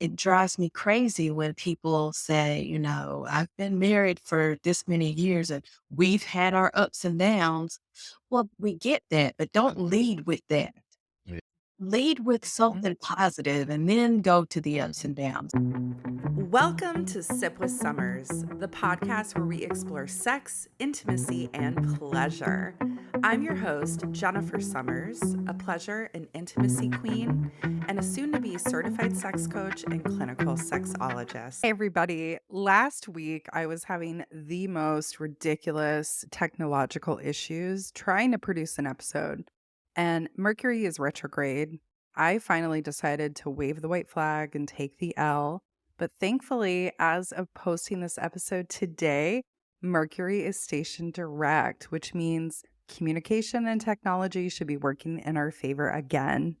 it drives me crazy when people say, I've been married for this many years and we've had our ups and downs. Well, we get that, but don't lead with that. Yeah. Lead with something positive and then go to the ups and downs. Welcome to Sip with Summers, the podcast where we explore sex, intimacy, and pleasure. I'm your host, Jennifer Summers, a pleasure and intimacy queen, and a soon-to-be certified sex coach and clinical sexologist. Hey, everybody. Last week, I was having the most ridiculous technological issues trying to produce an episode, and Mercury is retrograde. I finally decided to wave the white flag and take the L. But thankfully, as of posting this episode today, Mercury is stationed direct, which means communication and technology should be working in our favor again.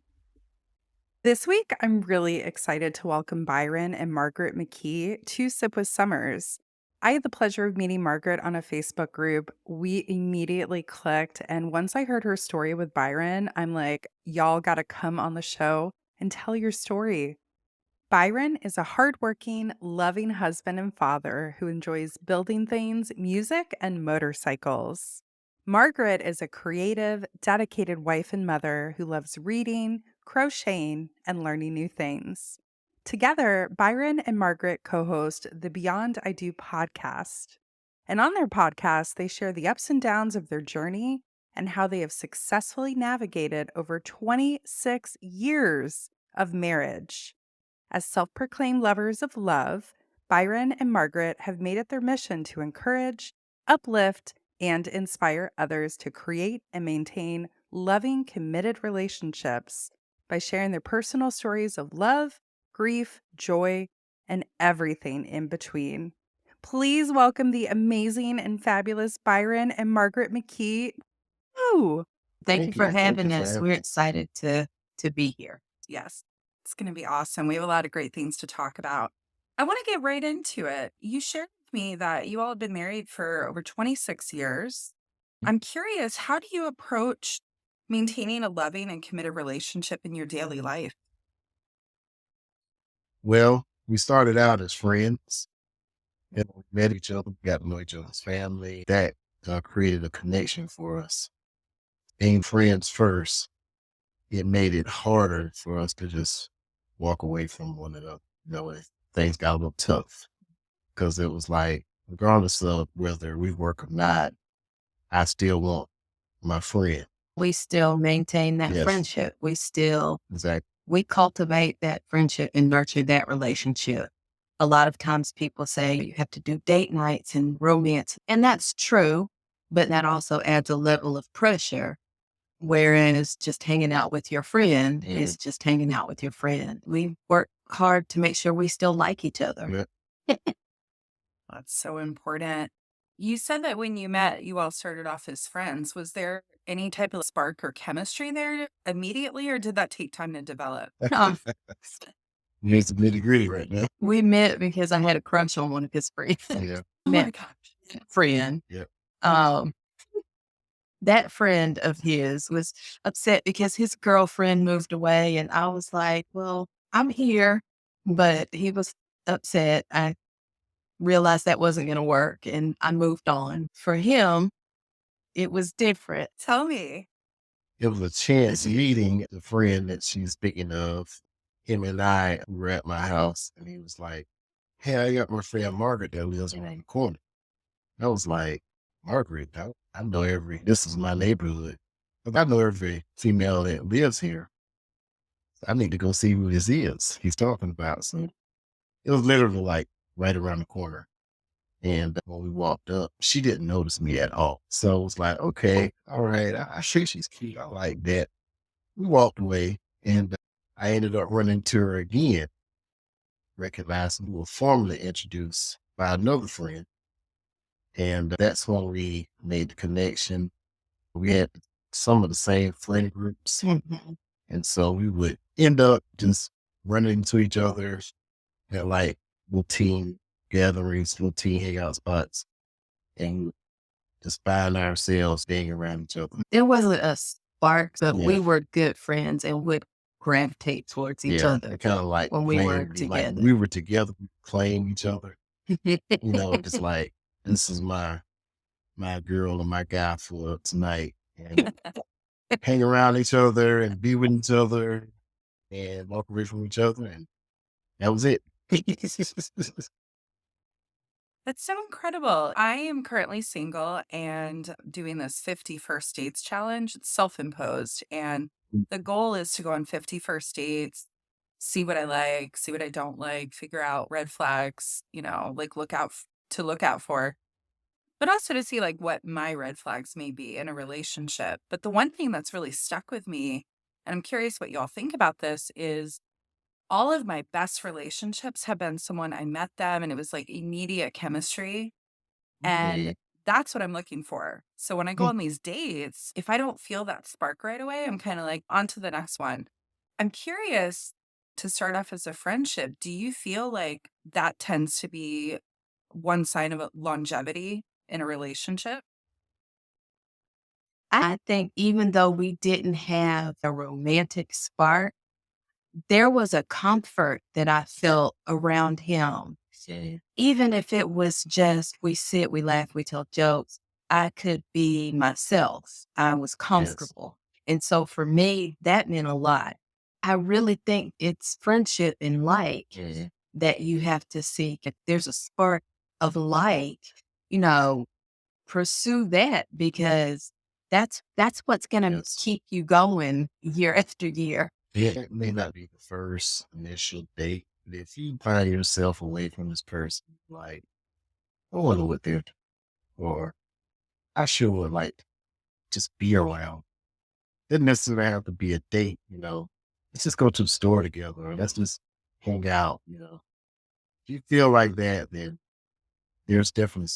This week, I'm really excited to welcome Byron and Margaret McKie to Sip with Summers. I had the pleasure of meeting Margaret on a Facebook group. We immediately clicked, and once I heard her story with Byron, I'm like, y'all gotta come on the show and tell your story. Byron is a hardworking, loving husband and father who enjoys building things, music, and motorcycles. Margaret is a creative, dedicated wife and mother who loves reading, crocheting, and learning new things. Together, Byron and Margaret co-host the Beyond I Do podcast. And on their podcast, they share the ups and downs of their journey and how they have successfully navigated over 26 years of marriage. As self-proclaimed lovers of love, Byron and Margaret have made it their mission to encourage, uplift, and inspire others to create and maintain loving, committed relationships by sharing their personal stories of love, grief, joy, and everything in between. Please welcome the amazing and fabulous Byron and Margaret McKie. Woo! Thank you for having for us. having We're excited to be here. Yes, it's going to be awesome. We have a lot of great things to talk about. I want to get right into it. You shared with me that you all have been married for over 26 years. I'm curious, how do you approach maintaining a loving and committed relationship in your daily life? Well, we started out as friends and we met each other, got to know each other's family. That created a connection for us. Being friends first, it made it harder for us to just walk away from one another. If things got a little tough because it was like, regardless of whether we work or not, I still want my friend. We still maintain that Yes. friendship. Exactly. We cultivate that friendship and nurture that relationship. A lot of times people say you have to do date nights and romance, and that's true, but that also adds a level of pressure. Whereas just hanging out with your friend is just hanging out with your friend. We work hard to make sure we still like each other. Yeah. That's so important. You said that when you met, you all started off as friends. Was there any type of spark or chemistry there immediately, or did that take time to develop? Um, Here's the nitty gritty right now. we met because I had a crush on one of his friends. Yeah. Oh my Met gosh. friend. Yeah. That friend of his was upset because his girlfriend moved away. And I was like, well, I'm here, but he was upset. I realized that wasn't going to work and I moved on. For him, it was different. Tell me. It was a chance meeting the friend that she's speaking of. Him and I were at my house and he was like, hey, I got my friend Margaret that lives around the corner. I was like, Margaret, I know this is my neighborhood. But I know every female that lives here. I need to go see who this is he's talking about. So it was literally like right around the corner. And when we walked up, she didn't notice me at all. So it was like, okay, all right, I see she's cute. I like that. We walked away and I ended up running to her again, recognizing we were formally introduced by another friend. And that's when we made the connection. We had some of the same friend groups. Mhm. And so we would end up just running into each other at like routine gatherings, routine hangout spots, and just find ourselves being around each other. There wasn't a spark, but we Yeah. were good friends and would gravitate towards each Yeah, other kind of like when we were claim, like together. we were together, we claim each other. Just like this is my girl and my guy for tonight, and hang around each other and be with each other and walk away from each other, and that was it. That's so incredible. I am currently single and doing this 50 first dates challenge. It's self-imposed. And the goal is to go on 50 first dates, see what I like, see what I don't like, figure out red flags, like look out for, but also to see like what my red flags may be in a relationship. But the one thing that's really stuck with me, and I'm curious what y'all think about this, is all of my best relationships have been someone I met them and it was like immediate chemistry. And that's what I'm looking for. So when I go on these dates, if I don't feel that spark right away, I'm kind of like on to the next one. I'm curious, to start off as a friendship, do you feel like that tends to be one sign of a longevity in a relationship? I think even though we didn't have a romantic spark, there was a comfort that I felt around him. Even if it was just we sit, we laugh, we tell jokes, I could be myself. I was Yes. comfortable. And so for me, that meant a lot. I really think it's friendship and like that you have to seek. If there's a spark of light, you know, pursue that because that's what's gonna Yes. keep you going year after year. Yeah, it may not be the first initial date, but if you find yourself away from this person, like, I wonder what they're doing, or I sure would like to just be around. Doesn't necessarily have to be a date. Let's just go to the store together, or let's just hang out. If you feel like that, then there's definitely,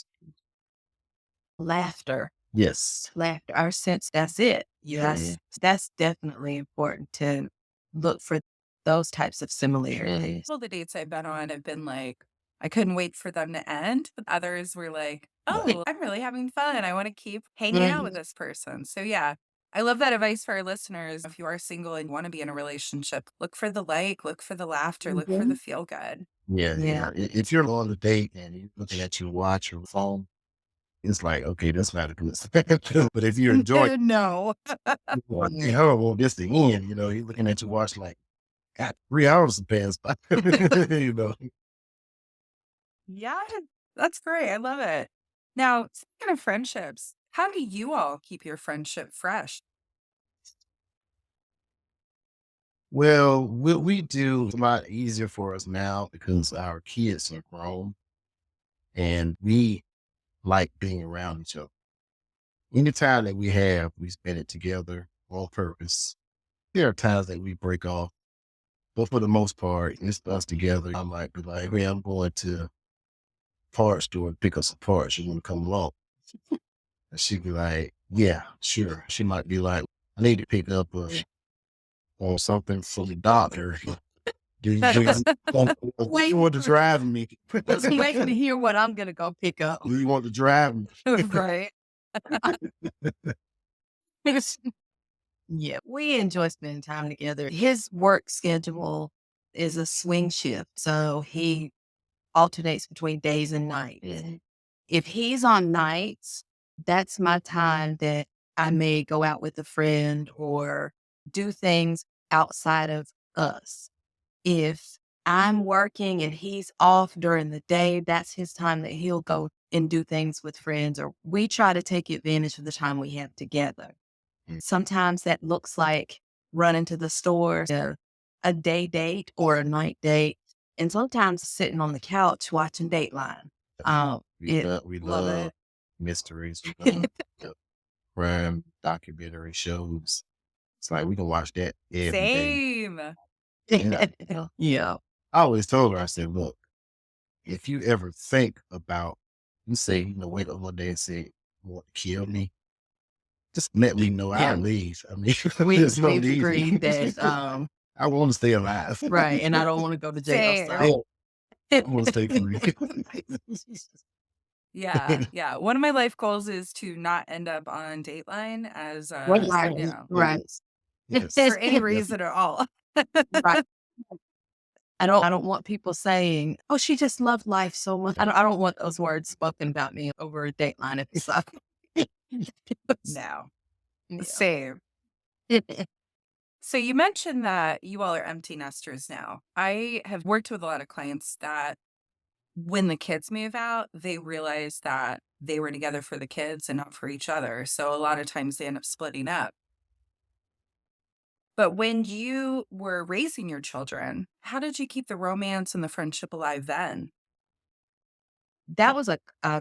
Laughter. yes. Laughter. Our sense, that's it. Yeah. That's definitely important to look for those types of similarities. Well, the dates I've been on have been like, I couldn't wait for them to end. But others were like, oh, I'm really having fun. I want to keep hanging out with this person. So, yeah, I love that advice for our listeners. If you are single and want to be in a relationship, look for the like, look for the laughter, look for the feel good. Yeah. If you're on a date and you're looking at your watch or phone, it's like, okay, that's not a good sign. But if you enjoy No. you know, this the end, you're looking at your watch like, God, 3 hours have passed by. you know. Yeah, that's great. I love it. Now, speaking of friendships, how do you all keep your friendship fresh? Well, what we do is a lot easier for us now because our kids are grown and we like being around each other. Any time that we have, we spend it together on purpose. There are times that we break off, but for the most part, it's us together. I might be like, hey, I'm going to parts store and pick up some parts. You want to come along? And she'd be like, yeah, sure. She might be like, I need to pick up or something for the doctor. Do you want to drive me? I'm waiting to hear what I'm gonna go pick up. Do you want to drive me? Right. Yeah, we enjoy spending time together. His work schedule is a swing shift, so he alternates between days and nights. If he's on nights, that's my time that I may go out with a friend or do things outside of us. If I'm working and he's off during the day, that's his time that he'll go and do things with friends, or we try to take advantage of the time we have together. Sometimes that looks like running to the store, a day date or a night date, and sometimes sitting on the couch watching Dateline. We Love love it. mysteries. We love crime documentary shows. It's like we can watch that every day. Same. Yeah. I always told her, I said, look, if you ever think about, you say, wake up one day and say, you want to kill me, just let me know. Yeah. I'll leave. I mean, We've it's no need. agreed that, I want to stay alive. right, and I don't want to go to jail. Same. So. I want to stay free. Yeah. One of my life goals is to not end up on Dateline as Right. you know. Right. Yes. for any reason at all. Right. I don't want people saying, "Oh, she just loved life so much." I don't want those words spoken about me over a Dateline episode. No, Yeah. same. So you mentioned that you all are empty nesters now. I have worked with a lot of clients that when the kids move out, they realize that they were together for the kids and not for each other. So a lot of times they end up splitting up. But when you were raising your children, how did you keep the romance and the friendship alive then? That was a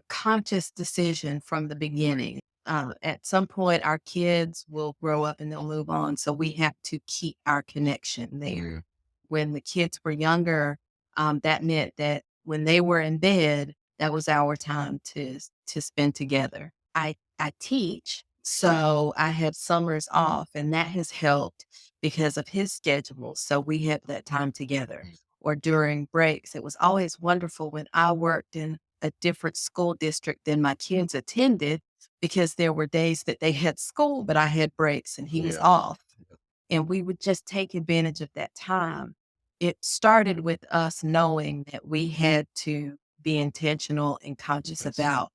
conscious decision from the beginning. At some point, our kids will grow up and they'll move on. So we have to keep our connection there. Yeah. When the kids were younger, that meant that when they were in bed, that was our time to spend together. I teach, so I had summers off, and that has helped because of his schedule. So we had that time together. Or during breaks, it was always wonderful when I worked in a different school district than my kids attended because there were days that they had school, but I had breaks and he was Yeah. off. And we would just take advantage of that time. It started with us knowing that we had to be intentional and conscious Yes. about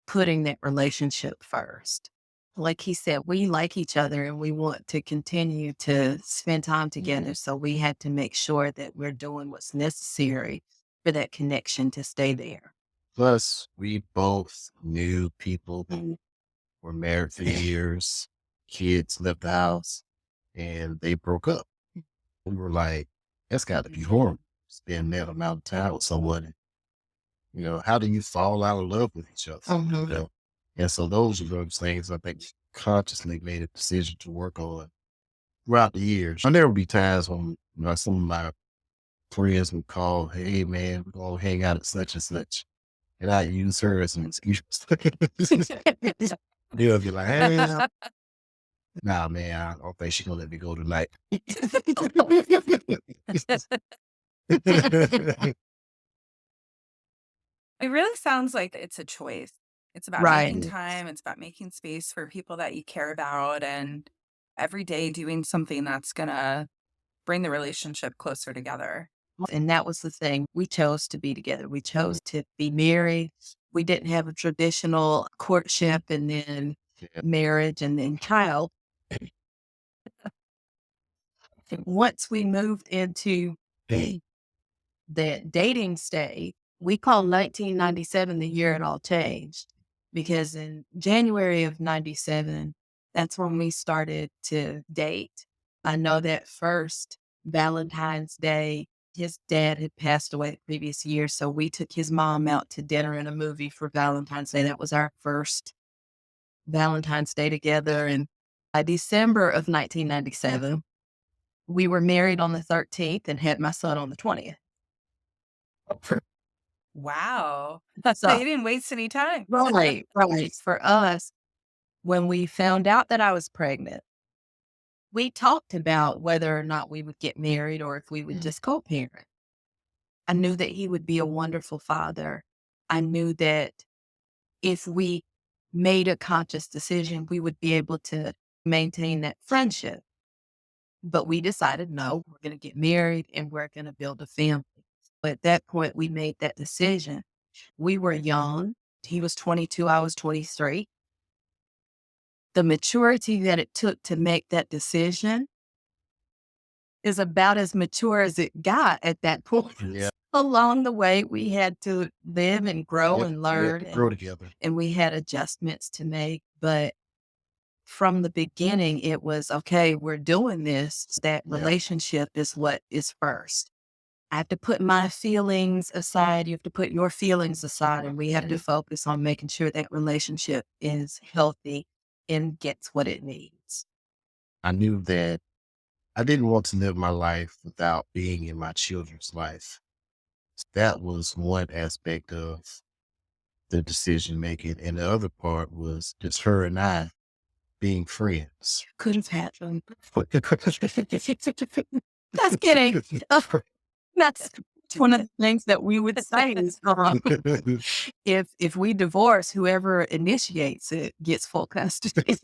putting that relationship first. Like he said, we like each other and we want to continue to spend time together. So we had to make sure that we're doing what's necessary for that connection to stay there. Plus, we both knew people who Mm. were married for years, kids left the house, and they broke up. We were like, that's got to be horrible. Spend that amount of time with someone. How do you fall out of love with each other? Mhm. And so those are those things I think we consciously made a decision to work on throughout the years. And there would be times when some of my friends would call, hey man, we're going to hang out at such and such. And I use her as an excuse. They'll be like, hey, nah, man, I don't think she's going to let me go tonight. It really sounds like it's a choice. It's about making Right. time, it's about making space for people that you care about, and every day doing something that's gonna bring the relationship closer together. And that was the thing. We chose to be together. We chose to be married. We didn't have a traditional courtship and then Yeah. marriage and then child. Once we moved into that dating stage, we call 1997 the year it all changed because in January of 97, that's when we started to date. I know that first Valentine's Day, his dad had passed away the previous year. So we took his mom out to dinner and a movie for Valentine's Day. That was our first Valentine's Day together. And by December of 1997, we were married on the 13th and had my son on the 20th. Wow. So, You didn't waste any time. right. For us, when we found out that I was pregnant, we talked about whether or not we would get married or if we would just co-parent. I knew that he would be a wonderful father. I knew that if we made a conscious decision, we would be able to maintain that friendship. But we decided, no, we're going to get married and we're going to build a family. At that point, we made that decision. We were young. He was 22, I was 23. The maturity that it took to make that decision is about as mature as it got at that point. Yeah. Along the way, we had to live and grow Yep, and we had learn, to grow together. and we had adjustments to make. But from the beginning, it was, okay, we're doing this. That Yeah. relationship is what is first. I have to put my feelings aside. You have to put your feelings aside. And we have to focus on making sure that relationship is healthy and gets what it needs. I knew that I didn't want to live my life without being in my children's life. That was one aspect of the decision making. And the other part was just her and I being friends. Could have happened. That's kidding. That's one of the things that we would say is, if we divorce, whoever initiates it gets full custody.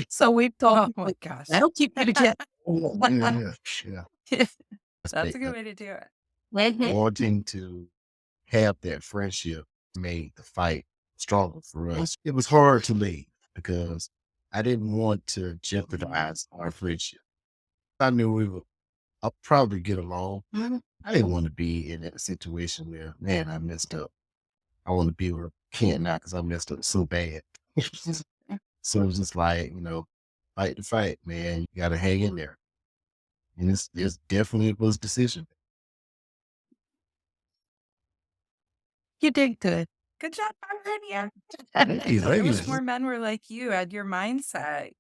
So we've talked, Oh my gosh. that'll keep you together. Yeah, yeah. That's a good way to do it. Wanting to have that friendship made the fight stronger for us. It was hard to leave because I didn't want to jeopardize our friendship. I knew we would I'll probably get along. I didn't want to be in that situation where, man, I messed up. I want to be where I can't now because I messed up so bad. So it was just like, fight the fight, man. You got to hang in there. And it's definitely was a decision. You did good. Good job, Byron. Yeah. Hey, I wish ladies. more men were like you, had your mindset.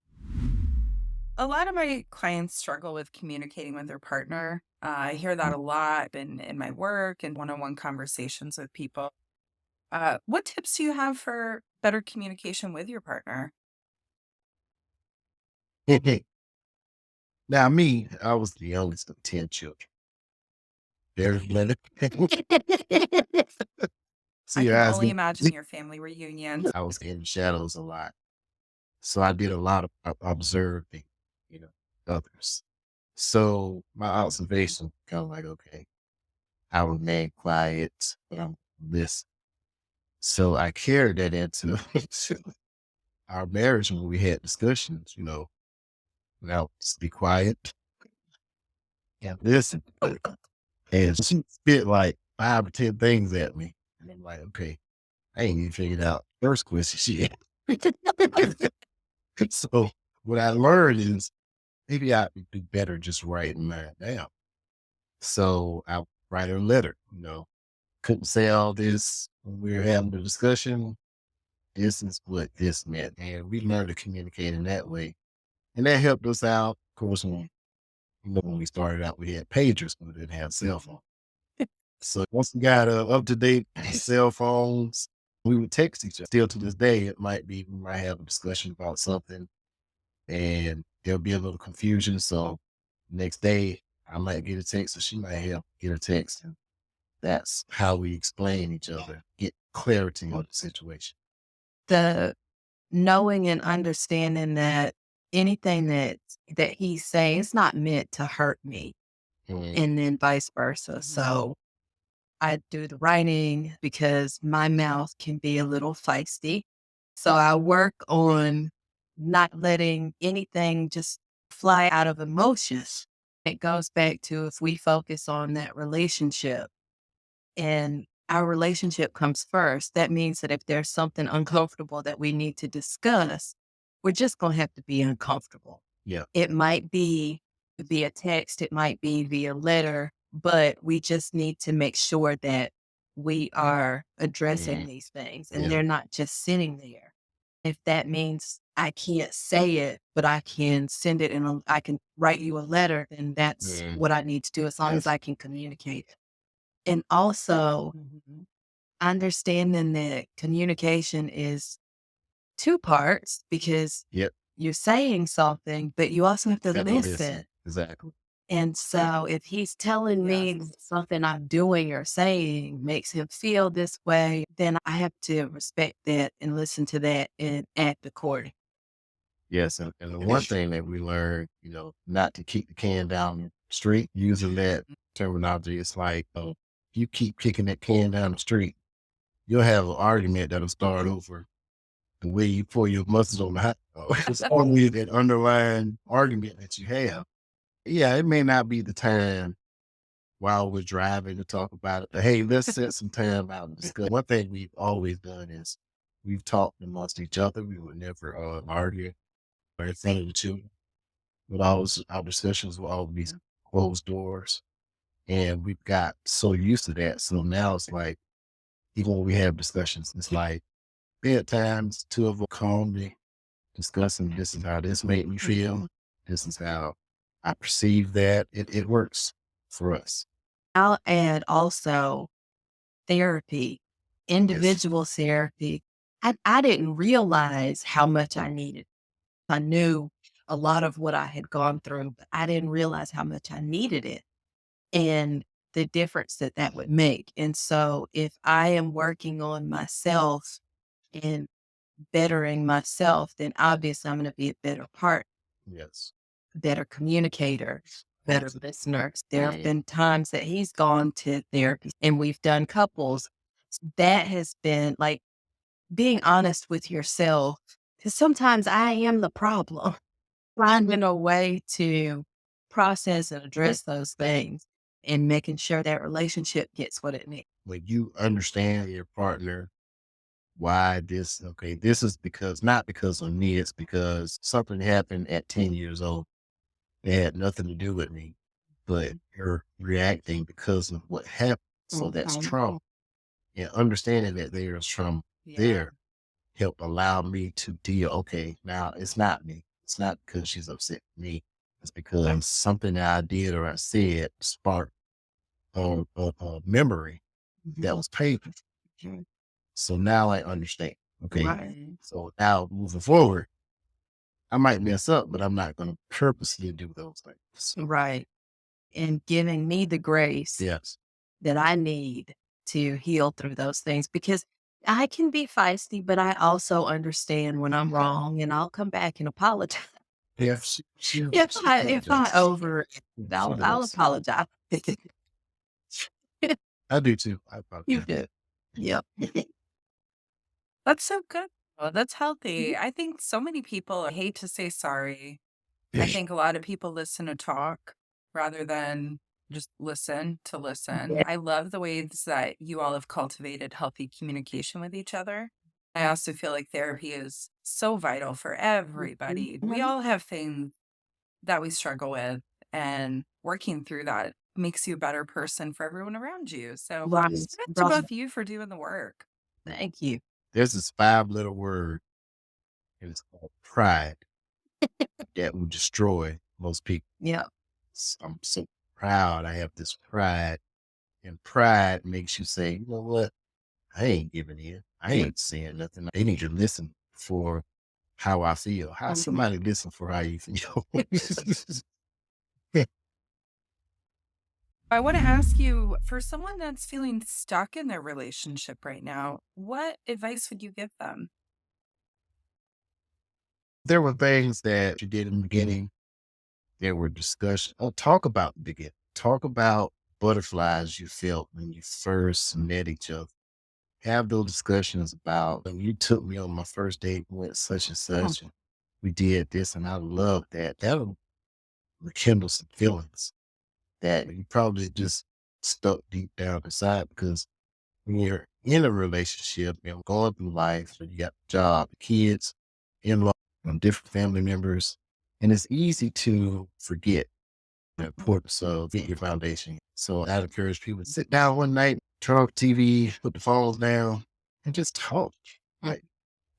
A lot of my clients struggle with communicating with their partner. I hear that a lot in my work and one-on-one conversations with people. What tips do you have for better communication with your partner? Now, me, I was the youngest of 10 children. There's plenty. I So can you're only asking, imagine your family reunions. I was in the shadows a lot. So I did a lot of observing, you know, others. So my observation kind of like, okay, I remain quiet, but I'm listening. So I carried that into our marriage when we had discussions, now just be quiet and listen. And she spit like 5 or 10 things at me. And I'm like, okay, I ain't even figured out first question she had. So what I learned is maybe I could do better just writing that down. So I write her a letter, couldn't say all this when we were having the discussion. This is what this meant. And we learned to communicate in that way. And that helped us out. Of course, when we started out, we had pagers, but we didn't have cell phones. So once we got up to date cell phones, we would text each other. Still to this day, it might be we might have a discussion about something and there'll be a little confusion. So next day, I might get a text or she might get a text. And that's how we explain each other, get clarity on the situation. The knowing and understanding that anything that he's saying is not meant to hurt me, and then vice versa. So I do the writing because my mouth can be a little feisty. So I work on not letting anything just fly out of emotions. It goes back to if we focus on that relationship and our relationship comes first, that means that if there's something uncomfortable that we need to discuss, we're just going to have to be uncomfortable. Yeah. It might be via text, it might be via letter, but we just need to make sure that we are addressing these things and they're not just sitting there. If that means I can't say it, but I can send it and I can write you a letter, then that's what I need to do as long as I can communicate it. And also understanding that communication is two parts because you're saying something, but you also have to listen. Exactly. And so if he's telling me something I'm doing or saying makes him feel this way, then I have to respect that and listen to that and act accordingly. Yes. And the one thing that we learned, not to kick the can down the street, using that terminology, it's like, if you keep kicking that can down the street, you'll have an argument that'll start over the way you pour your mustard on the hot dog. It's only that underlying argument that you have. Yeah, it may not be the time while we're driving to talk about it, but hey, let's set some time out and discuss. One thing we've always done is we've talked amongst each other. We would never argue or in front of the children. But our discussions will always be closed doors. And we've got so used to that. So now it's like, even when we have discussions, it's like bedtimes, two of us calmly discussing, this is how this made me feel. This is how I perceive that. It works for us. I'll add also therapy, individual therapy. I didn't realize how much I needed. I knew a lot of what I had gone through, but I didn't realize how much I needed it and the difference that that would make. And so if I am working on myself and bettering myself, then obviously I'm going to be a better partner, Yes. better communicator, better listener. There have been times that he's gone to therapy and we've done couples. That has been like being honest with yourself, because sometimes I am the problem. Finding a way to process and address those things and making sure that relationship gets what it needs. When you understand your partner, why this, okay, this is because, not because of me, it's because something happened at 10 years old. It had nothing to do with me, but you're reacting because of what happened. So that's trauma. And understanding that there's trauma there helped allow me to deal. Okay, now it's not me. It's not because she's upset with me. It's because something that I did or I said sparked a memory that was painful. So now I understand. Okay. Right. So now moving forward, I might mess up, but I'm not going to purposely do those things. Right. And giving me the grace Yes. that I need to heal through those things, because I can be feisty, but I also understand when I'm wrong and I'll come back and apologize. Yes. If I over, I'll apologize. I do too. I You apologize. do. Yep. That's so good. Well, that's healthy. I think so many people hate to say sorry. I think a lot of people listen to talk rather than just listen to listen. Yeah. I love the ways that you all have cultivated healthy communication with each other. I also feel like therapy is so vital for everybody. We all have things that we struggle with, and working through that makes you a better person for everyone around you. So, Right. credit to both of you for doing the work. Thank you. There's this 5-letter word, and it's called pride, that will destroy most people. Yeah. I'm so proud. I have this pride, and pride makes you say, you know what? I ain't giving in. I ain't saying nothing. They need to listen for how I feel. How somebody listen for how you feel? I want to ask you, for someone that's feeling stuck in their relationship right now, what advice would you give them? There were things that you did in the beginning. There were discussions. Oh, talk about the beginning. Talk about butterflies you felt when you first met each other. Have those discussions about when you took me on my first date, went such and such, and we did this, and I love that. That'll rekindle some feelings that you probably just stuck deep down inside, because when you're in a relationship, going through life, you got a job, kids, in-laws, different family members, and it's easy to forget the importance of getting your foundation. So I'd encourage people to sit down one night, turn off TV, put the phones down, and just talk. Like,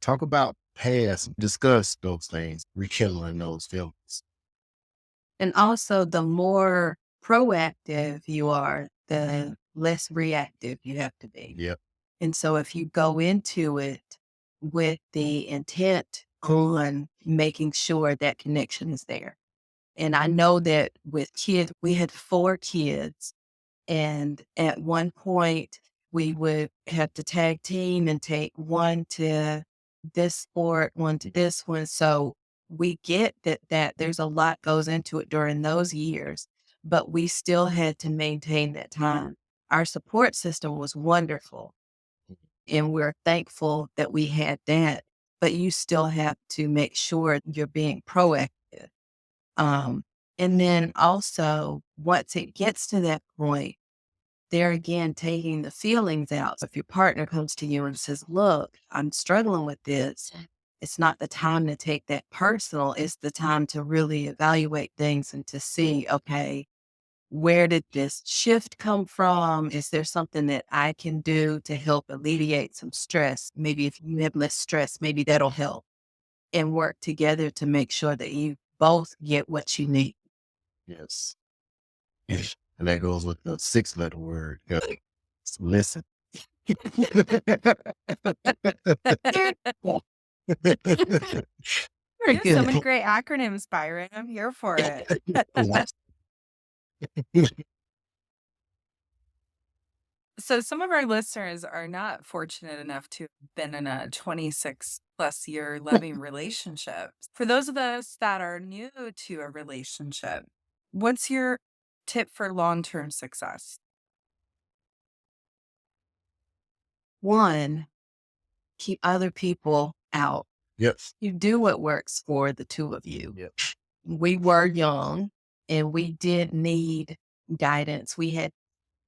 talk about past, discuss those things, rekindling those feelings. And also, the more proactive you are, the less reactive you have to be. Yep. And so if you go into it with the intent on making sure that connection is there. And I know that with kids, we had 4 kids. And at one point, we would have to tag team and take one to this sport, one to this one. So we get that there's a lot goes into it during those years, but we still had to maintain that time. Our support system was wonderful, and we're thankful that we had that, but you still have to make sure you're being proactive. And then also, once it gets to that point, there again, taking the feelings out. So if your partner comes to you and says, look, I'm struggling with this, it's not the time to take that personal. It's the time to really evaluate things and to see, okay, where did this shift come from? Is there something that I can do to help alleviate some stress? Maybe if you have less stress, maybe that'll help, and work together to make sure that you both get what you need. Yes. And that goes with the 6-letter word. Listen. Very You have so good. many great acronyms, Byron. I'm here for it. So some of our listeners are not fortunate enough to have been in a 26 plus year loving relationship. For those of us that are new to a relationship, what's your tip for long-term success? One, keep other people out. Yep. You do what works for the two of you. Yep. We were young and we did need guidance. We had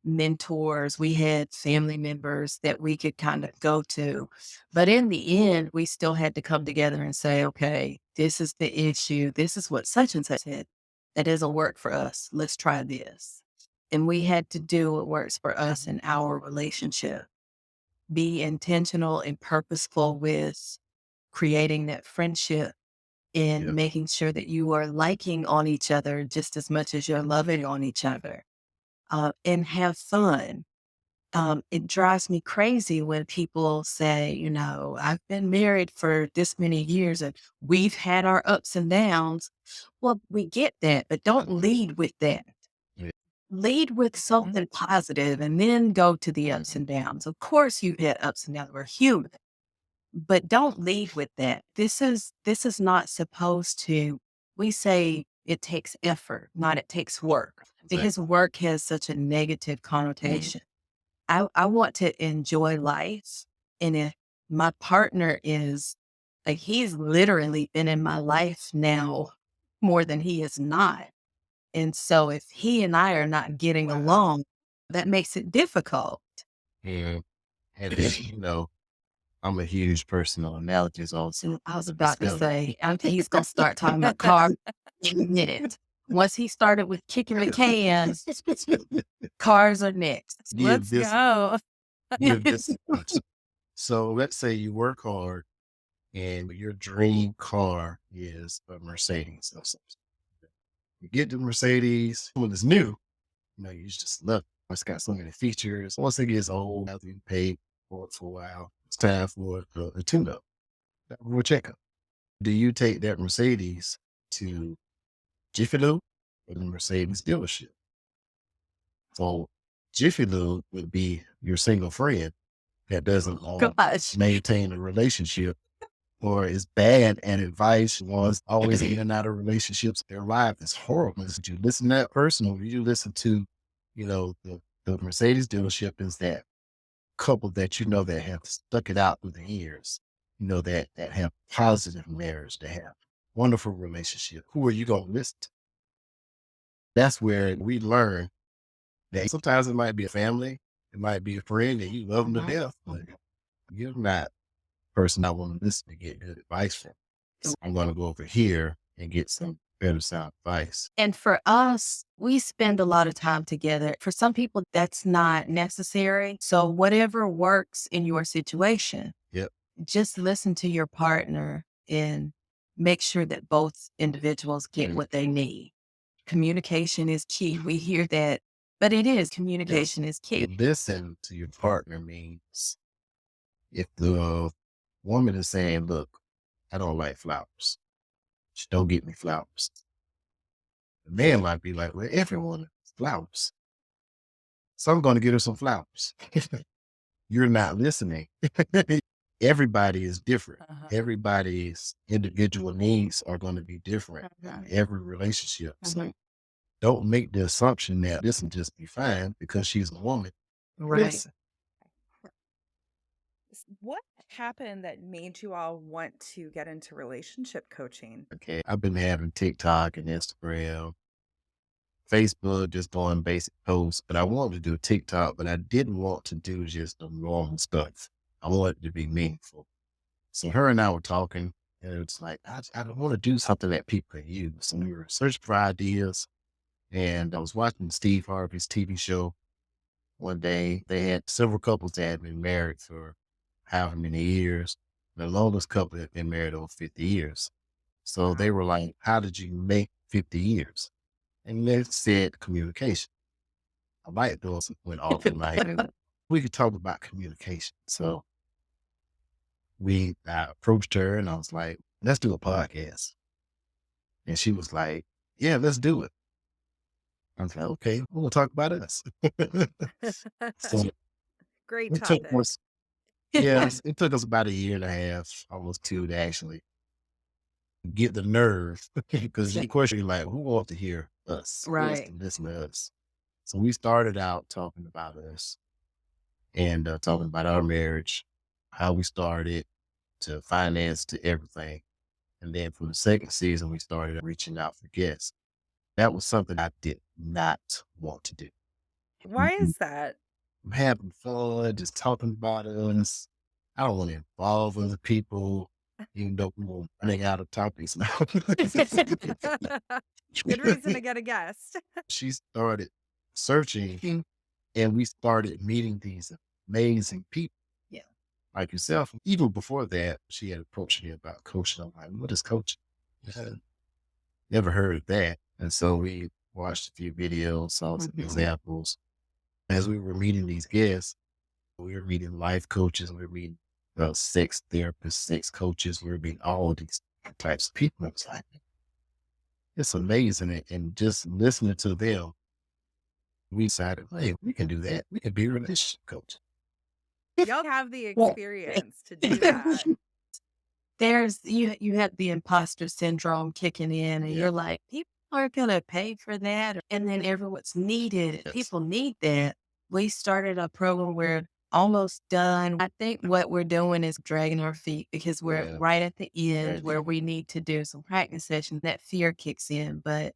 mentors, we had family members that we could kind of go to. But in the end, we still had to come together and say, okay, this is the issue. This is what such and such said. That doesn't work for us. Let's try this. And we had to do what works for us in our relationship. Be intentional and purposeful with creating that friendship and Yep. making sure that you are liking on each other just as much as you're loving on each other. And have fun. It drives me crazy when people say, I've been married for this many years and we've had our ups and downs. Well, we get that, but don't lead with that. Yeah. Lead with something positive and then go to the ups and downs. Of course, you've had ups and downs. We're human, but don't lead with that. This is not supposed to. We say it takes effort, not it takes work, because work has such a negative connotation. I want to enjoy life. And if my partner is like, he's literally been in my life now more than he is not. And so if he and I are not getting along, that makes it difficult. Yeah. And I'm a huge person on analogies also. So I was about to say, he's going to start talking about cars in a minute. Once he started with kicking the cans, cars are next. Let's go. Give this a touch. So let's say you work hard and your dream car is a Mercedes or something. You get the Mercedes when it's new, you just love it. It's got so many features. Once it gets old, after you pay for it for a while, it's time for a tune-up, for a checkup. Do you take that Mercedes to Jiffy Lube or the Mercedes dealership? So Jiffy Lube would be your single friend that doesn't maintain a relationship or is bad at advice, was always in and out of relationships. Their life is horrible. Did you listen to that person or did you listen to, the Mercedes dealership is that couple that that have stuck it out through the years, that have positive marriage, that have wonderful relationship. Who are you going to listen to? That's where we learn that sometimes it might be a family, it might be a friend and you love them to death, but you're not the person I want to listen to get good advice from. So I'm going to go over here and get some better sound advice. And for us, we spend a lot of time together. For some people, that's not necessary. So whatever works in your situation, Yep. Just listen to your partner and make sure that both individuals get what they need. Communication is key. We hear that, but it is. Communication is key. Listen to your partner means if the woman is saying, look, I don't like flowers. She don't get me flowers. The man might be like, well, everyone likes flowers. So I'm going to get her some flowers. You're not listening. Everybody is different. Everybody's individual needs are going to be different in every relationship. So don't make the assumption that this will just be fine because she's a woman. Right. Listen. What happened that made you all want to get into relationship coaching? Okay. I've been having TikTok and Instagram, Facebook, just doing basic posts, but I wanted to do TikTok, but I didn't want to do just the normal stuff. I wanted it to be meaningful. So her and I were talking and it's like, I don't want to do something that people can use. So we were searching for ideas and I was watching Steve Harvey's TV show one day. They had several couples that had been married for however many years. The longest couple had been married over 50 years. So they were like, how did you make 50 years? And they said communication. I like those went off and like, we could talk about communication. So I approached her and I was like, let's do a podcast. And she was like, yeah, let's do it. I was like, okay, we'll talk about us. So Great It took topic. us, yes, it took us about a year and a half, almost two, to actually get the nerve. Because the question, you're like, who wants to hear us? Who wants to Right. listen to us? So we started out talking about us and talking about our marriage, how we started, to finance, to everything. And then for the second season, we started reaching out for guests. That was something I did not want to do. Why is that? I'm having fun, just talking about us. I don't want to involve other people, even though we were running out of topics now. Good reason to get a guest. She started searching and we started meeting these amazing people. Yeah. Like yourself. Even before that, she had approached me about coaching. I'm like, what is coaching? I had never heard of that. And so we watched a few videos, saw some examples. As we were meeting these guests, we were meeting life coaches, we were meeting sex therapists, sex coaches, we were meeting all of these types of people. It's like, it's amazing. And just listening to them, we decided, hey, we can do that. We can be a relationship coach. Y'all have the experience to do that. There's you have the imposter syndrome kicking in, and Yeah. you're like, people aren't gonna pay for that, and then everyone's needed. Yes. People need that. We started a program. We're almost done. I think what we're doing is dragging our feet because we're Yeah. right at the end Right. where we need to do some practice sessions. That fear kicks in, but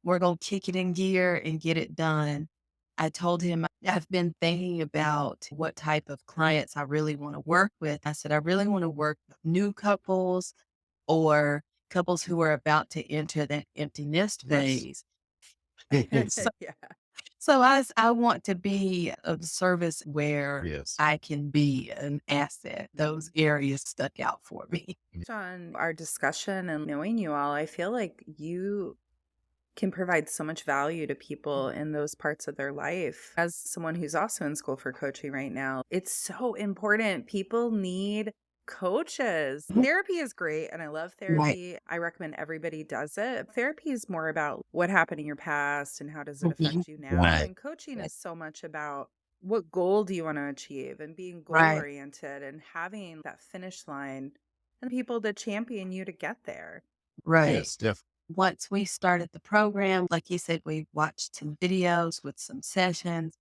we're gonna kick it in gear and get it done. I told him I've been thinking about what type of clients I really want to work with. I said, I really want to work with new couples or couples who are about to enter that empty nest Yes. phase. Yeah. So I want to be of service where Yes. I can be an asset. Those areas stuck out for me. On our discussion and knowing you all, I feel like you can provide so much value to people in those parts of their life. As someone who's also in school for coaching right now, it's so important. People need coaches. Therapy is great and I love Right. therapy. I recommend everybody does it. Therapy is more about what happened in your past and how does it affect you now. Right. And coaching is so much about what goal do you want to achieve and being goal Right. oriented and having that finish line and people to champion you to get there. Right. Yes, definitely. Once we started the program, like you said, we watched some videos with some sessions.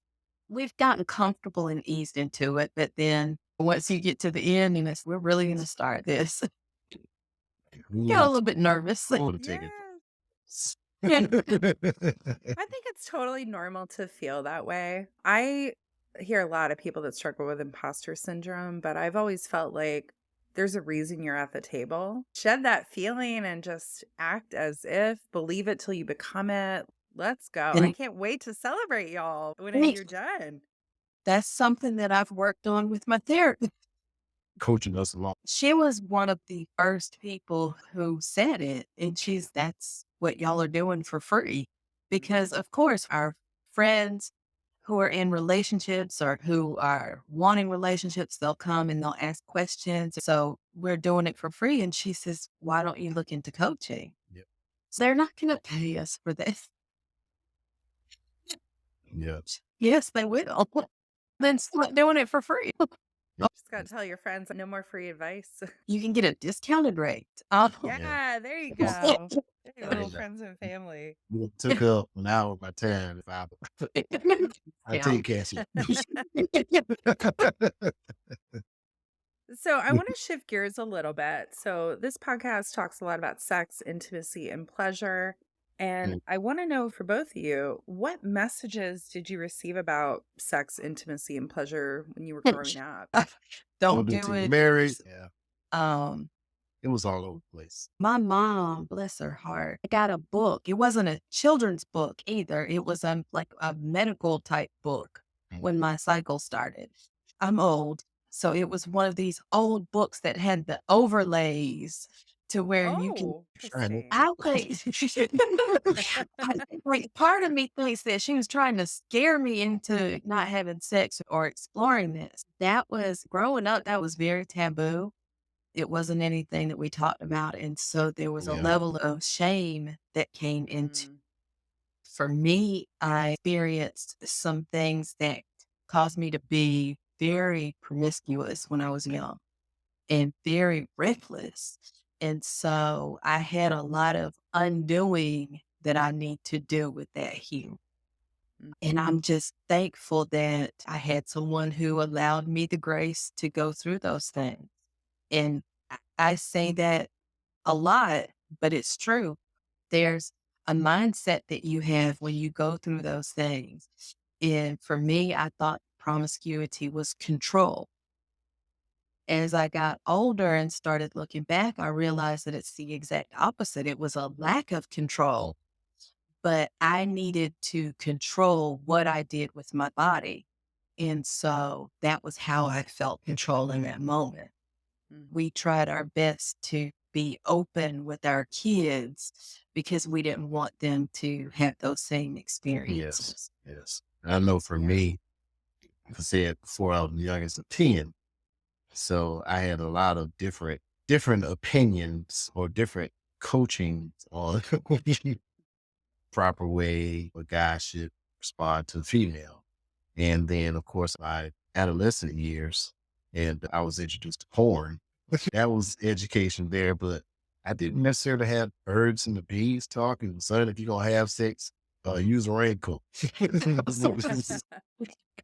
We've gotten comfortable and eased into it, but then once you get to the end and we're really going to start this, We get a want little bit nervous. to take Yeah. it. I think it's totally normal to feel that way. I hear a lot of people that struggle with imposter syndrome, but I've always felt like there's a reason you're at the table. Shed that feeling and just act as if, believe it till you become it. Let's go. I And can't wait to celebrate y'all when Right. you're done. That's something that I've worked on with my therapist. Coaching us along. She was one of the first people who said it, and that's what y'all are doing for free. Because of course, our friends who are in relationships or who are wanting relationships, they'll come and they'll ask questions. So we're doing it for free. And she says, why don't you look into coaching? Yep. So they're not going to pay us for this. Yeah. Yes, they will. Then start doing it for free. Just got to tell your friends no more free advice. You can get a discounted rate. Oh, Yeah, there you go. Hey, little Yeah. friends and family. We took up an hour of my time. If I Yeah. take cash. So I want to shift gears a little bit. So this podcast talks a lot about sex, intimacy, and pleasure. And I want to know for both of you, what messages did you receive about sex, intimacy, and pleasure when you were growing up? Don't Older do to it. married. Yeah. Um, It was all over the place. my mom, bless her heart, got a book. It wasn't a children's book either. It was like a medical type book when my cycle started. I'm old. So it was one of these old books that had the overlays to where you can Oh, Trying it. interesting. like part of me thinks that she was trying to scare me into not having sex or exploring this. That was growing up, that was very taboo. It wasn't anything that we talked about. And so there was a Yeah. level of shame that came into. Mm, For me, I experienced some things that caused me to be very promiscuous when I was young and very reckless. And so I had a lot of undoing that I need to do with that here. And I'm just thankful that I had someone who allowed me the grace to go through those things. And I say that a lot, but it's true. There's a mindset that you have when you go through those things. And for me, I thought promiscuity was control. As I got older and started looking back, I realized that it's the exact opposite. It was a lack of control, but I needed to control what I did with my body. And so that was how I felt control in that moment. We tried our best to be open with our kids because we didn't want them to have those same experiences. Yes. I know for me, like I said before, I was the youngest of 10. So I had a lot of different opinions or different coaching on proper way a guy should respond to a female. And then, of course, my adolescent years, and I was introduced to porn. That was education there, but I didn't necessarily have birds and the bees talking. Son, if you're going to have sex, use a raincoat.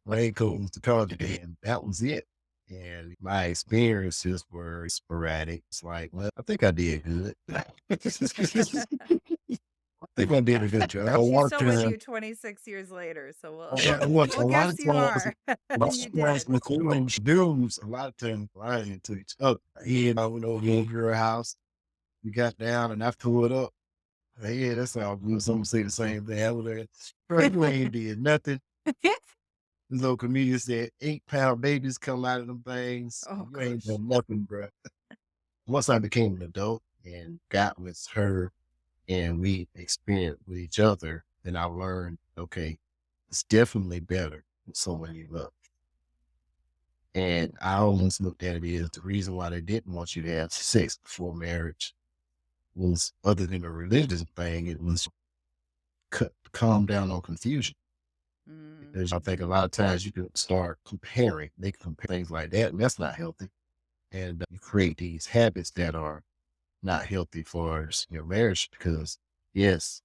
Raincoat was the target, and that was it. And my experiences were sporadic. It's like, well, I think I did good. I think I did a good job. She's still with you 26 years later, so we'll A lot guess of you times, are. most You did. dudes, a lot of times lying to each other. I went over to your house, we got down, and I threw it up. Yeah, that's all good. Some say the same thing. I was there. First, you ain't did nothing. This little comedian said 8-pound babies come out of them things. Oh, You ain't gosh. done nothing, bro. Once I became an adult and got with her and we experienced with each other, then I learned, okay, it's definitely better with someone you love. And I always looked at it as the reason why they didn't want you to have sex before marriage was, other than a religious thing, it was calm down on confusion. Because I think a lot of times you can start comparing. They can compare things like that, and that's not healthy. And you create these habits that are not healthy for your marriage because, yes,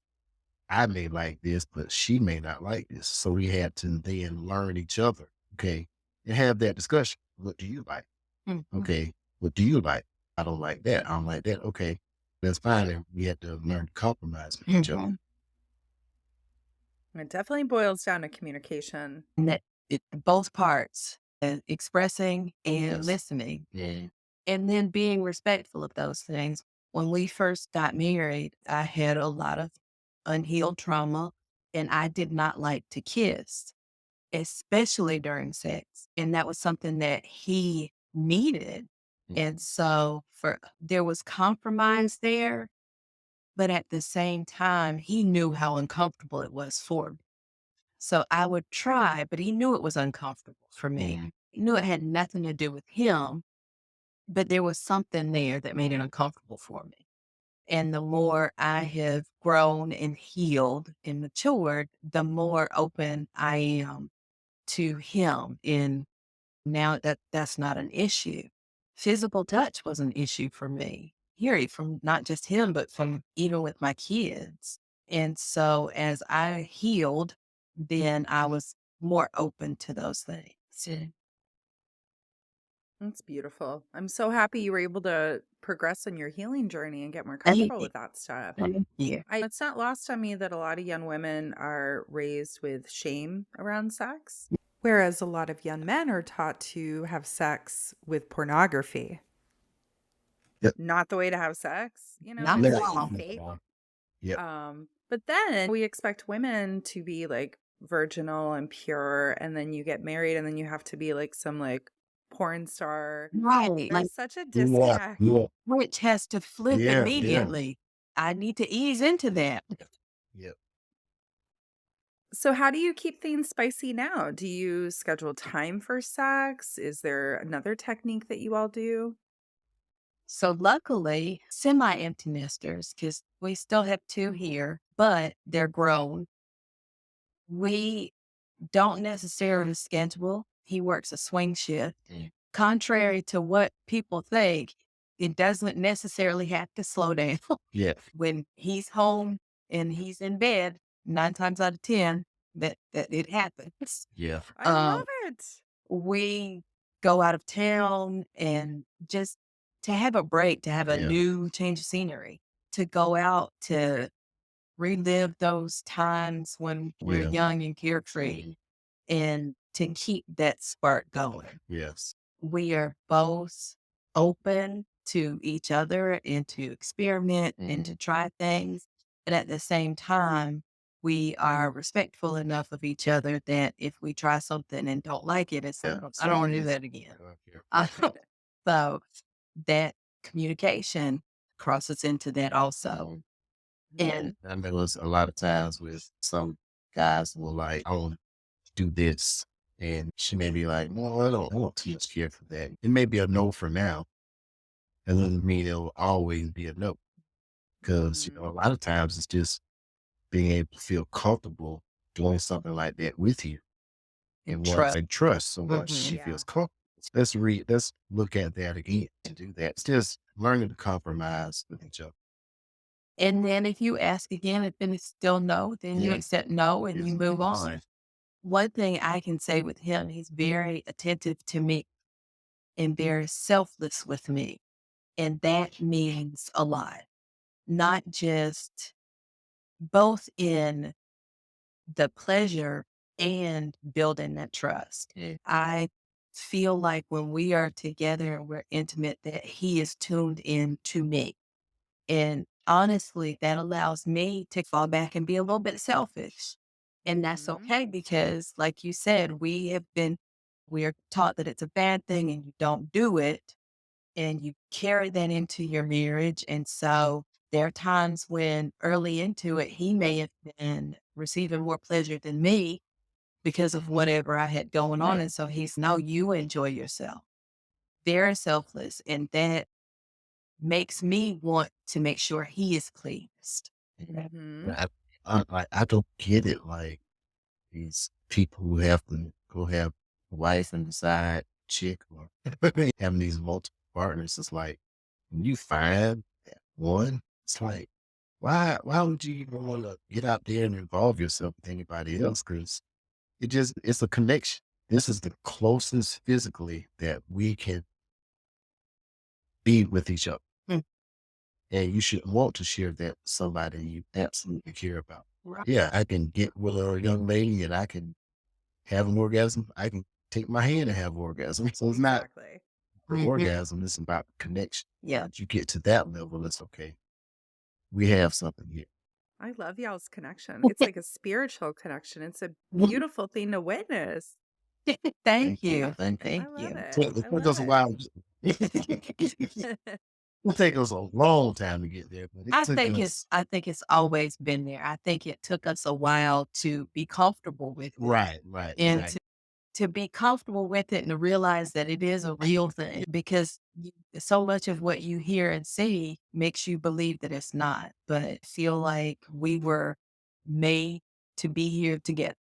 I may like this, but she may not like this. So we had to then learn each other, okay, and have that discussion. What do you like? Okay, what do you like? I don't like that. I don't like that. Okay, that's fine. And we had to learn to compromise with each other. It definitely boils down to communication. And that both parts, expressing and Yes. listening, Yeah. and then being respectful of those things. When we first got married, I had a lot of unhealed trauma, and I did not like to kiss, especially during sex. And that was something that he needed. And so there was compromise there, but at the same time, he knew how uncomfortable it was for me. So I would try, but he knew it was uncomfortable for me. He knew it had nothing to do with him, but there was something there that made it uncomfortable for me. And the more I have grown and healed and matured, the more open I am to him. And now that's not an issue. Physical touch was an issue for me, here from not just him, but from even with my kids. And so as I healed, then I was more open to those things. That's beautiful. I'm so happy you were able to progress in your healing journey and get more Thank comfortable you. with that stuff. Thank you. It's not lost on me that a lot of young women are raised with shame around sex, whereas a lot of young men are taught to have sex with pornography. Yep. Not the way to have sex, Not it's wrong. like fake. Yep. But then we expect women to be like virginal and pure, and then you get married and then you have to be like some like porn star. Right. Like There's such a disconnect. which has to flip Yeah, yeah. immediately. I need to ease into that. Yep. So how do you keep things spicy now? Do you schedule time for sex? Is there another technique that you all do? So luckily, semi-empty nesters, because we still have 2 here, but they're grown. We don't necessarily schedule. he works a swing shift. Mm. Contrary to what people think, it doesn't necessarily have to slow down. Yeah. When he's home and he's in bed, 9 times out of 10, that it happens. Yeah. I love it. We go out of town and just to have a break, to have a Yeah. new change of scenery, to go out to relive those times when we're Yeah. young and carefree and to keep that spark going. Yes. We are both open to each other and to experiment and to try things. But at the same time, we are respectful enough of each other that if we try something and don't like it, it's like, Yeah. I don't want to do that again. So that communication crosses into that also. And I know it's a lot of times with some guys will like, I want to do this. And she may be like, no, I don't want too much care for that. It may be a no for now. It doesn't mean it'll always be a no. Because, a lot of times it's just being able to feel comfortable doing something like that with you. And trust. trust. So once Mhm. she Yeah. feels comfortable, let's look at that again to do that. It's just learning to compromise with each other. And then if you ask again, if it's still no, then you Yeah. accept no and Yes. you move on. One thing I can say with him, he's very attentive to me and very selfless with me. And that means a lot, not just both in the pleasure and building that trust. Yeah. I feel like when we are together and we're intimate, that he is tuned in to me. And honestly, that allows me to fall back and be a little bit selfish. And that's Mhm. okay because, like you said, we are taught that it's a bad thing and you don't do it. And you carry that into your marriage. And so there are times when early into it, he may have been receiving more pleasure than me because of whatever I had going on. And so he's, no, you enjoy yourself. Very selfless. And that makes me want to make sure he is pleased. Mhm. I don't get it. Like these people who have to go have a wife and decide chick or having these multiple partners. It's like when you find that one, it's like, why would you even want to get out there and involve yourself with anybody else? Because it's a connection. This is the closest physically that we can be with each other. Mm. And you should want to share that with somebody you absolutely care about. Right. Yeah, I can get with a young lady and I can have an orgasm. I can take my hand and have an orgasm. So it's not Exactly. Mhm. orgasm, it's about connection. Yeah. Once you get to that level, it's okay. We have something here. I love y'all's connection. It's like a spiritual connection. It's a beautiful thing to witness. Thank you. Thank you. I Thank love you. it. It I took us a love while. It'll take us a long time to get there, but it I took think us. I think it's always been there. I think it took us a while to be comfortable with it. Right. And Right. to be comfortable with it and to realize that it is a real thing because so much of what you hear and see makes you believe that it's not. But I feel like we were made to be here together.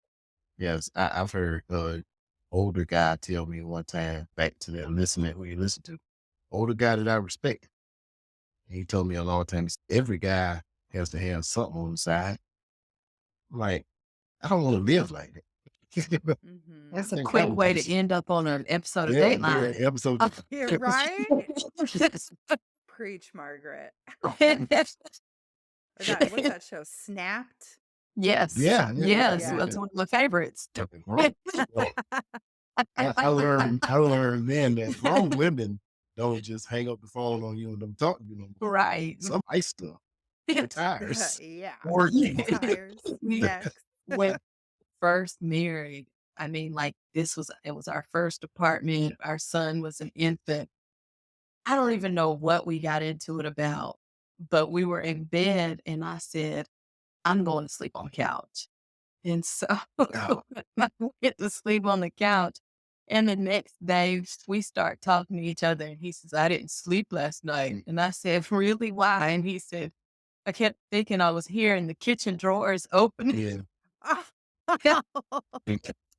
Yes, I've heard older guy tell me one time back to that listening we listen to. Older guy that I respect. He told me a long time, he said, every guy has to have something on the side. I'm like, I don't want to live like that. Mhm. That's a think quick was way just- to end up on an episode of yeah, Dateline. episode. Yeah, right? Preach, Margaret. Or what's that show? Snapped? Yes. Yeah, Yes. yeah. That's one of my favorites. Right. I learned then that grown women don't just hang up the phone on you and don't talk to you no more. Right. Some ice stuff. Tires. Yeah. Or Tires. Next. when first married, I mean, like it was our first apartment. Our son was an infant. I don't even know what we got into it about, but we were in bed and I said, I'm going to sleep on the couch. And so Oh. I went to sleep on the couch. And the next day we start talking to each other and he says, I didn't sleep last night. And I said, really? Why? And he said, I kept thinking I was hearing the kitchen drawers open. Yeah. Oh.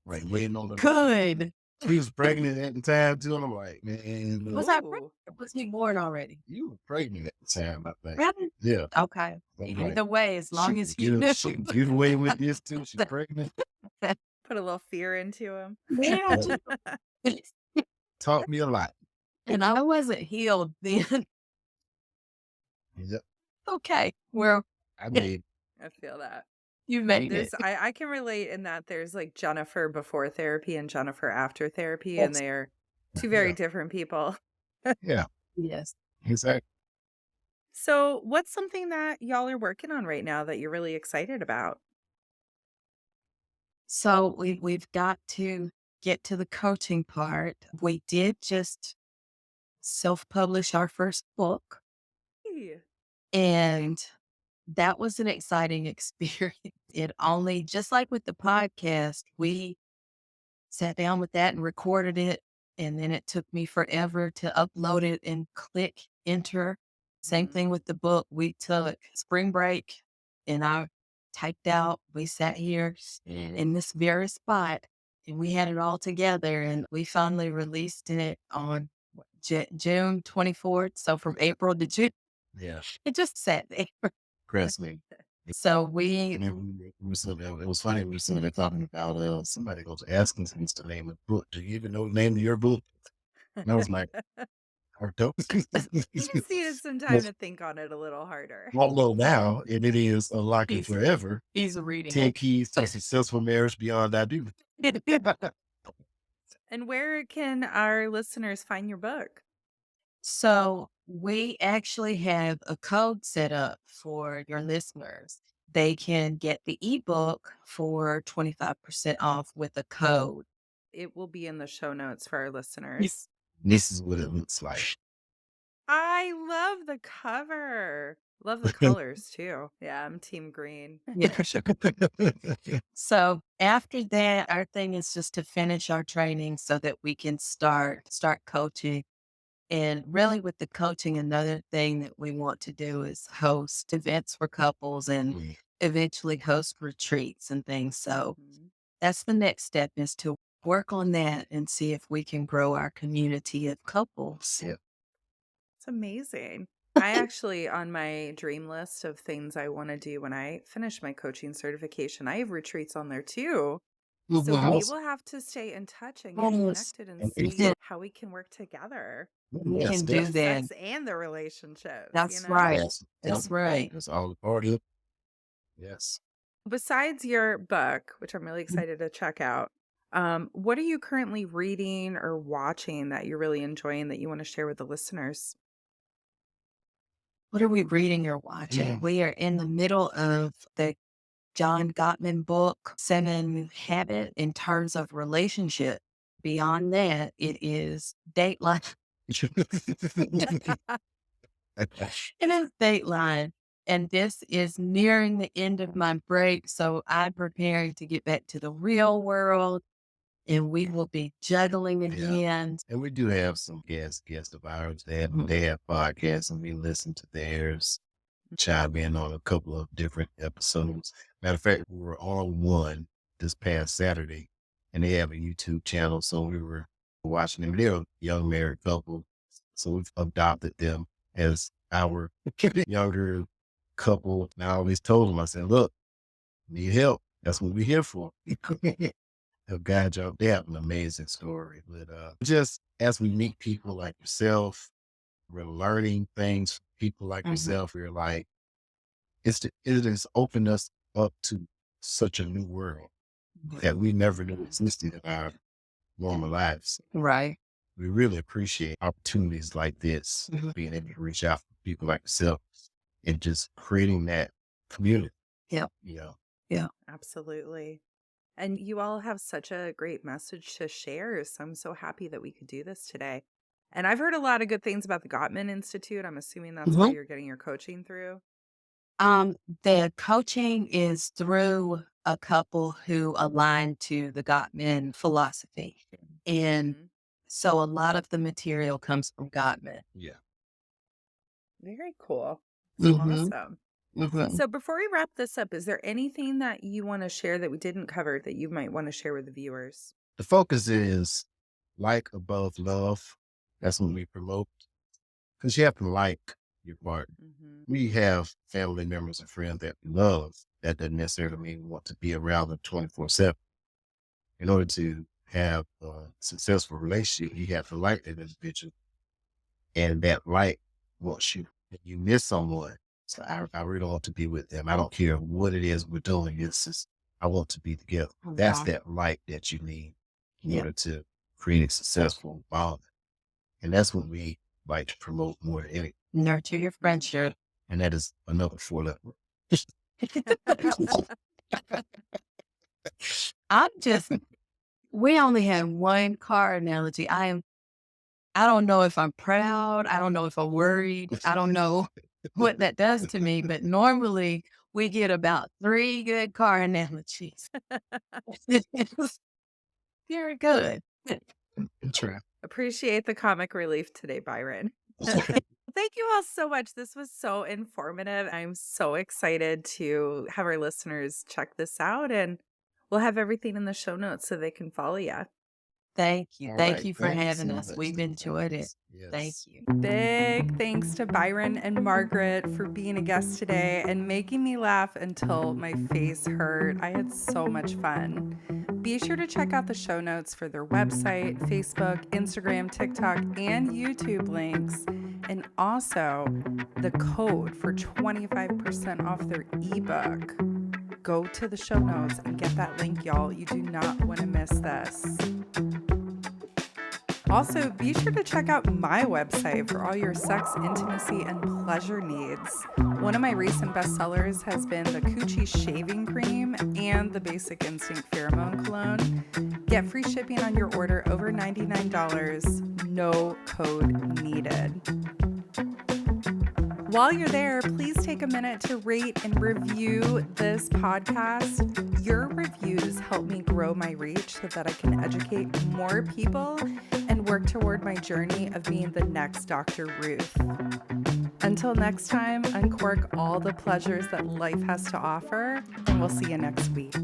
Right. Waiting on the Good. She was pregnant at the time too, and I'm like, man, Was look, I Ooh. pregnant? Was he born already? you were pregnant at the time, I think. Really? Yeah. Okay. I'm like, Either way, as long as you knew. she can get away with this too. She's pregnant. Put a little fear into him. Yeah. Taught me a lot. And I wasn't healed then. Yep. Okay. Well, I made I feel that. you made it. I can relate in that there's like Jennifer before therapy and Jennifer after therapy, and they are two very different people. yeah, Yes. exactly. So, what's something that y'all are working on right now that you're really excited about? So we've got to get to the coaching part. We did just self-publish our first book, Hey. and that was an exciting experience. It only, just like with the podcast, we sat down with that and recorded it. And then it took me forever to upload it and click enter. Same Mhm. thing with the book. We took spring break and I typed out, we sat here in this very spot and we had it all together and we finally released it on June 24th. So from April to June, Yeah, it just sat there. impressed me. So we, And then it was funny. We were sitting there talking about somebody goes asking us to name a book. Do you even know the name of your book? And I was like, I don't. You just needed some time to think on it a little harder. Although now, and it is Unlocking He's- Forever, he's reading 10 it. Keys to Successful Marriage Beyond I Do. And where can our listeners find your book? So we actually have a code set up for your listeners. They can get the ebook for 25% off with a code. It will be in the show notes for our listeners. This is what it looks like. I love the cover. Love the colors too. Yeah, I'm team green. Yeah. So after that, our thing is just to finish our training so that we can start coaching. And really with the coaching, another thing that we want to do is host events for couples and eventually host retreats and things. So Mhm. that's the next step, is to work on that and see if we can grow our community of couples. Yeah. It's amazing. I actually, on my dream list of things I want to do when I finish my coaching certification, I have retreats on there too. So we will have to stay in touch and get Yes. connected and And see how we can work together. We Yes, can do definitely. that. Sex and the relationships. That's you know? right. Yes, That's right. That's all a part of it. Yes. Besides your book, which I'm really excited to check out, what are you currently reading or watching that you're really enjoying that you want to share with the listeners? What are we reading or watching? Yeah. We are in the middle of the John Gottman book, 7 Habits in terms of relationship. Beyond that, it is Dateline. It is Dateline. And this is nearing the end of my break. So I'm preparing to get back to the real world and we will be juggling again. And we do have some guests of ours. They have podcasts, and we listen to theirs, chime in on a couple of different episodes. Matter of fact, we were on one this past Saturday, and they have a YouTube channel, so we were watching them. They're a young married couple, so we've adopted them as our younger couple. And I always told them, I said, look, need help. That's what we're here for. They'll guide you. They have an amazing story. But just as we meet people like yourself, we're learning things from people like yourself. We're like, it has opened us up to such a new world that we never knew existed in our normal lives. Right. We really appreciate opportunities like this, being able to reach out to people like yourself and just creating that community. Yep. Yeah. Absolutely. And you all have such a great message to share. So I'm so happy that we could do this today. And I've heard a lot of good things about the Gottman Institute. I'm assuming that's where you're getting your coaching through. The coaching is through a couple who align to the Gottman philosophy. And so a lot of the material comes from Gottman. Yeah. Very cool. Mhm. Awesome. Mhm. So before we wrap this up, is there anything that you want to share that we didn't cover that you might want to share with the viewers? The focus is like above love. That's what we promote. Because you have to like your partner. We have family members and friends that we love. That doesn't necessarily mean we want to be around them 24/7. In order to have a successful relationship, you have to like that individual. And that like wants you. If you miss someone, so I really want to be with them. I don't care what it is we're doing. It's just, I want to be together. That's Wow. that like that you need in Yeah. order to create a successful bond. And that's what we like to promote more than anything. Nurture your friendship. And that is another 4-letter. We only have one car analogy. I don't know if I'm proud. I don't know if I'm worried. I don't know what that does to me, but normally we get about 3 good car analogies. Very good. That's right. Appreciate the comic relief today, Byron. Thank you all so much. This was so informative. I'm so excited to have our listeners check this out, and we'll have everything in the show notes so they can follow you. Thank you. All Thank right. you for Thank you having so us. much. We've enjoyed it. Thank Yes. you. Big thanks to Byron and Margaret for being a guest today and making me laugh until my face hurt. I had so much fun. Be sure to check out the show notes for their website, Facebook, Instagram, TikTok, and YouTube links, and also the code for 25% off their ebook. Go to the show notes and get that link, y'all. You do not want to miss this. Also, be sure to check out my website for all your sex, intimacy, and pleasure needs. One of my recent bestsellers has been the Coochie Shaving Cream and the Basic Instinct Pheromone Cologne. Get free shipping on your order over $99. No code needed. While you're there, please take a minute to rate and review this podcast. Your reviews help me grow my reach so that I can educate more people and work toward my journey of being the next Dr. Ruth. Until next time, uncork all the pleasures that life has to offer, and we'll see you next week.